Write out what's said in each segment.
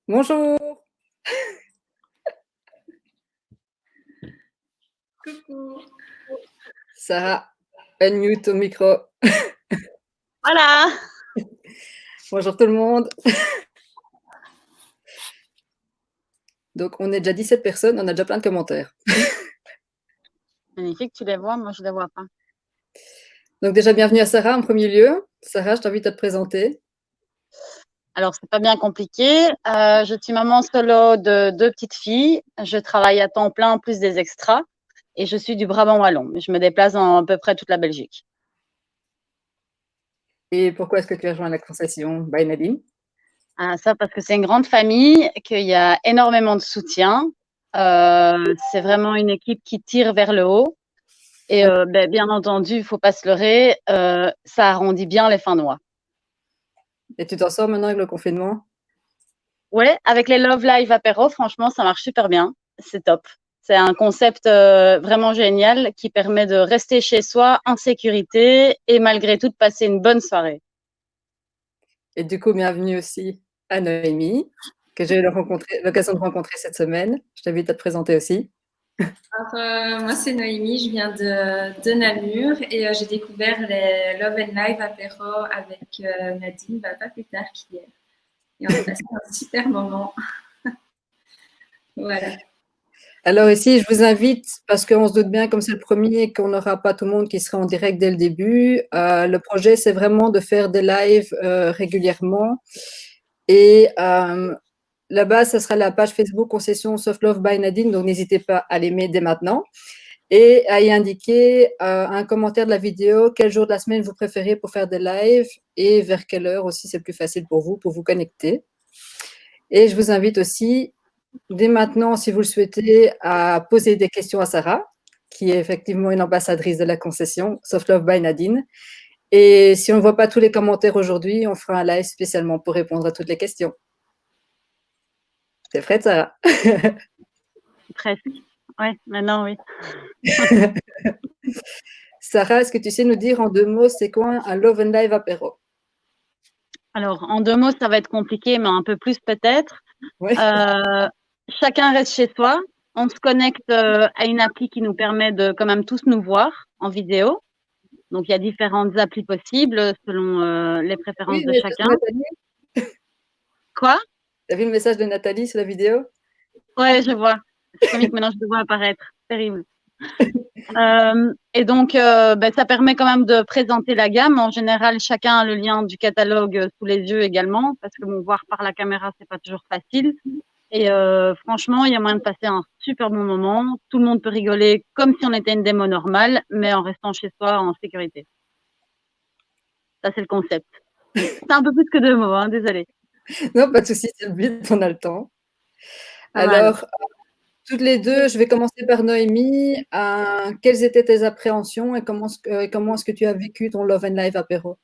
Bonjour, Coucou. Sarah, unmute ton micro. Voilà. Bonjour tout le monde. Donc, on est déjà 17 personnes, on a déjà plein de commentaires. Magnifique, tu les vois, moi je les vois pas. Donc, déjà, bienvenue à Sarah en premier lieu. Sarah, je t'invite à te présenter. Alors, c'est pas bien compliqué. Je suis maman solo de 2 petites filles. Je travaille à temps plein en plus des extras et je suis du Brabant wallon. Je me déplace dans à peu près toute la Belgique. Et pourquoi est-ce que tu as rejoint la concession by Nadine? Ça parce que c'est une grande famille, qu'il y a énormément de soutien. C'est vraiment une équipe qui tire vers le haut et bien entendu, il faut pas se leurrer, ça arrondit bien les fins de mois. Et tu t'en sors maintenant avec le confinement? Ouais, avec les Love Live apéro, franchement, ça marche super bien. C'est top. C'est un concept vraiment génial qui permet de rester chez soi en sécurité et malgré tout de passer une bonne soirée. Et du coup, bienvenue aussi à Noémie, que j'ai eu l'occasion de rencontrer cette semaine. Je t'invite à te présenter aussi. Alors, moi, c'est Noémie, je viens de Namur et j'ai découvert les Love and Live apéro avec Nadine pas plus tard qu'hier. Et on a passé un super moment. Voilà. Alors ici, je vous invite, parce qu'on se doute bien, comme c'est le premier, qu'on n'aura pas tout le monde qui sera en direct dès le début. Le projet, c'est vraiment de faire des lives régulièrement. Et là-bas, ça sera la page Facebook Concession Soft Love by Nadine, donc n'hésitez pas à l'aimer dès maintenant. Et à y indiquer un commentaire de la vidéo, quel jour de la semaine vous préférez pour faire des lives et vers quelle heure aussi c'est plus facile pour vous connecter. Et je vous invite aussi dès maintenant, si vous le souhaitez, à poser des questions à Sarah, qui est effectivement une ambassadrice de la concession Soft Love by Nadine. Et si on ne voit pas tous les commentaires aujourd'hui, on fera un live spécialement pour répondre à toutes les questions. T'es prête, Sarah? Presque. Ouais, maintenant, oui. Sarah, est-ce que tu sais nous dire en 2 mots, c'est quoi un Love and Live apéro? Alors, en 2 mots, ça va être compliqué, mais un peu plus peut-être. Oui. Chacun reste chez soi. On se connecte à une appli qui nous permet de quand même tous nous voir en vidéo. Donc, il y a différentes applis possibles selon les préférences Oui, de mais chacun. Nathalie, Quoi? t'as vu le message de Nathalie sur la vidéo? Ouais, je vois. C'est comique, maintenant je te vois apparaître. Terrible. Et donc, ça permet quand même de présenter la gamme. En général, chacun a le lien du catalogue sous les yeux également, parce que bon, voir par la caméra, c'est pas toujours facile. Et franchement, il y a moyen de passer un super bon moment. Tout le monde peut rigoler comme si on était une démo normale, mais en restant chez soi en sécurité. Ça, c'est le concept. C'est un peu plus que 2 mots, hein, désolée. Non, pas de souci, c'est le but, on a le temps. Pas mal. Alors, toutes les deux, je vais commencer par Noémie. Quelles étaient tes appréhensions et comment est-ce que tu as vécu ton Love and Live apéro?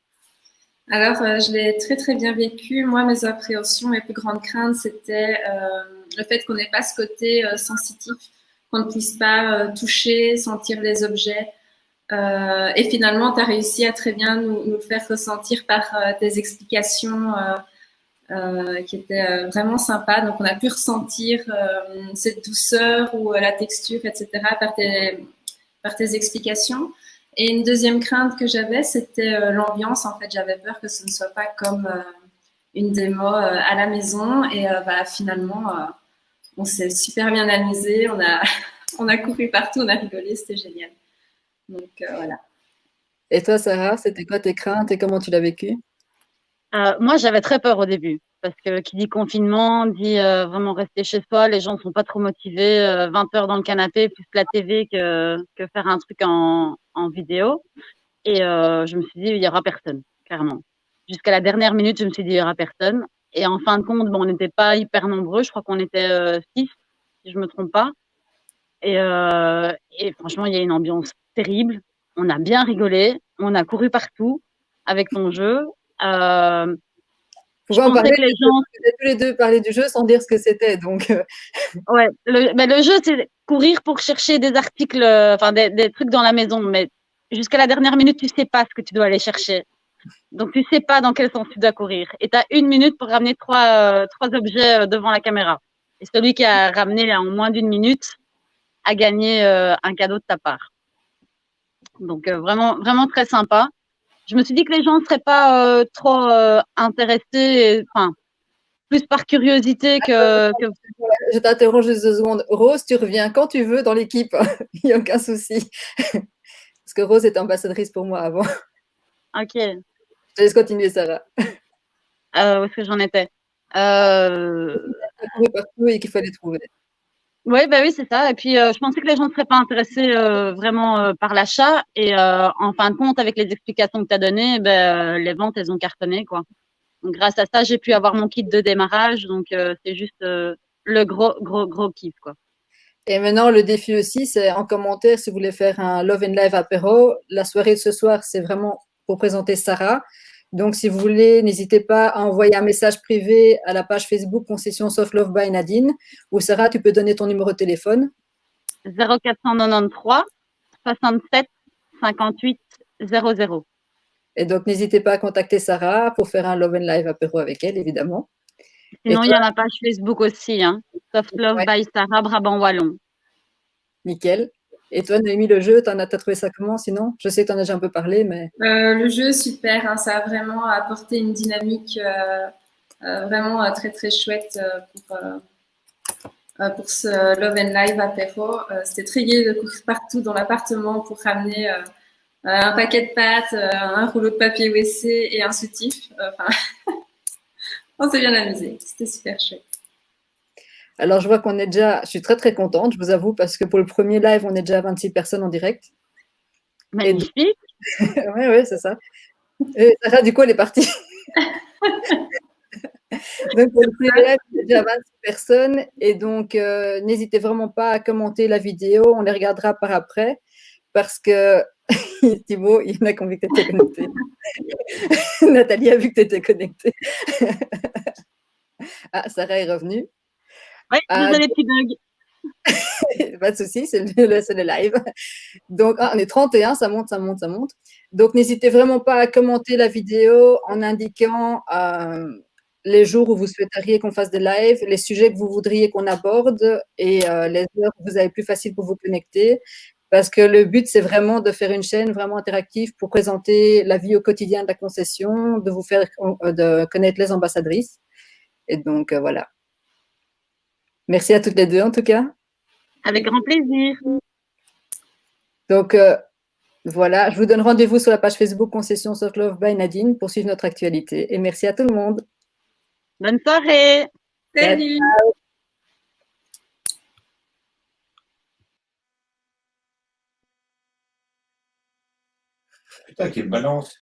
Alors, je l'ai très très bien vécu. Moi, mes appréhensions, mes plus grandes craintes, c'était le fait qu'on n'ait pas ce côté sensitif, qu'on ne puisse pas toucher, sentir les objets. Et finalement, tu as réussi à très bien nous le faire ressentir par tes explications qui étaient vraiment sympas. Donc, on a pu ressentir cette douceur ou la texture, etc. par tes explications. Et une deuxième crainte que j'avais, c'était l'ambiance. En fait, j'avais peur que ce ne soit pas comme une démo à la maison. Et finalement, on s'est super bien amusé. On a couru partout, on a rigolé, c'était génial. Donc voilà. Et toi, Sarah, c'était quoi tes craintes et comment tu l'as vécu? Moi, j'avais très peur au début, parce que qui dit confinement dit vraiment rester chez soi. Les gens ne sont pas trop motivés, 20 heures dans le canapé, plus la TV que faire un truc en vidéo. Et je me suis dit, il y aura personne, clairement. Jusqu'à la dernière minute, je me suis dit, il y aura personne. Et en fin de compte, bon, on n'était pas hyper nombreux. Je crois qu'on était 6, si je me trompe pas. Et franchement, il y a une ambiance terrible. On a bien rigolé. On a couru partout avec ton jeu. Je Pouvons en pensais parler, que les gens, tous les deux parler du jeu sans dire ce que c'était. Donc, ouais, le jeu, c'est courir pour chercher des articles, enfin des trucs dans la maison. Mais jusqu'à la dernière minute, tu sais pas ce que tu dois aller chercher. Donc, tu sais pas dans quel sens tu dois courir. Et tu as 1 minute pour ramener trois objets devant la caméra. Et celui qui a ramené en moins d'1 minute a gagné un cadeau de ta part. Donc, vraiment, vraiment très sympa. Je me suis dit que les gens ne seraient pas trop intéressés, enfin, plus par curiosité que... Je t'interromps juste 2 secondes. Rose, tu reviens quand tu veux dans l'équipe. Il n'y a aucun souci. Parce que Rose est ambassadrice pour moi avant. Ok. Je te laisse continuer, Sarah. Où est-ce que j'en étais Courir partout et qu'il fallait trouver. Oui, bah oui, c'est ça. Et puis, je pensais que les gens ne seraient pas intéressés vraiment par l'achat. Et en fin de compte, avec les explications que tu as données, les ventes, elles ont cartonné, quoi. Donc, grâce à ça, j'ai pu avoir mon kit de démarrage. Donc, c'est juste le gros kiff, quoi. Et maintenant, le défi aussi, c'est en commentaire si vous voulez faire un Love and Live apéro. La soirée de ce soir, c'est vraiment pour présenter Sarah. Donc, si vous voulez, n'hésitez pas à envoyer un message privé à la page Facebook Concession Soft Love by Nadine. Ou Sarah, tu peux donner ton numéro de téléphone. 0493 67 58 00. Et donc, n'hésitez pas à contacter Sarah pour faire un Love and Live apéro avec elle, évidemment. Sinon, il y a ma page Facebook aussi, hein. Soft Love by Sarah Brabant Wallon. Nickel. Et toi, Noémie, le jeu, t'as trouvé ça comment sinon? Je sais que tu en as déjà un peu parlé, mais... Le jeu, super. Hein, ça a vraiment apporté une dynamique vraiment très, très chouette pour ce Love and Live apéro. C'était très gai de courir partout dans l'appartement pour ramener un paquet de pâtes, un rouleau de papier WC et un soutif. Enfin, on s'est bien amusé. C'était super chouette. Alors, je vois qu'on est déjà... Je suis très, très contente, je vous avoue, parce que pour le premier live, on est déjà à 26 personnes en direct. Magnifique. Oui, c'est ça. Et Sarah, du coup, elle est partie. Donc, pour le premier live, on est déjà à 26 personnes. Et donc, n'hésitez vraiment pas à commenter la vidéo. On les regardera par après. Parce que Thibaut, il y en a qui ont vu que tu étais connecté. Nathalie a vu que tu étais connectée. Ah, Sarah est revenue. Oui, désolé, petit bug. Pas de souci, c'est le live. Donc, on est 31, ça monte, ça monte, ça monte. Donc, n'hésitez vraiment pas à commenter la vidéo en indiquant les jours où vous souhaiteriez qu'on fasse des lives, les sujets que vous voudriez qu'on aborde et les heures où vous avez plus facile pour vous connecter. Parce que le but, c'est vraiment de faire une chaîne vraiment interactive pour présenter la vie au quotidien de la concession, de vous faire de connaître les ambassadrices. Et donc, voilà. Merci à toutes les deux, en tout cas. Avec grand plaisir. Donc, voilà, je vous donne rendez-vous sur la page Facebook Concession Soft Love by Nadine pour suivre notre actualité. Et merci à tout le monde. Bonne soirée. Salut. Putain, quelle balance!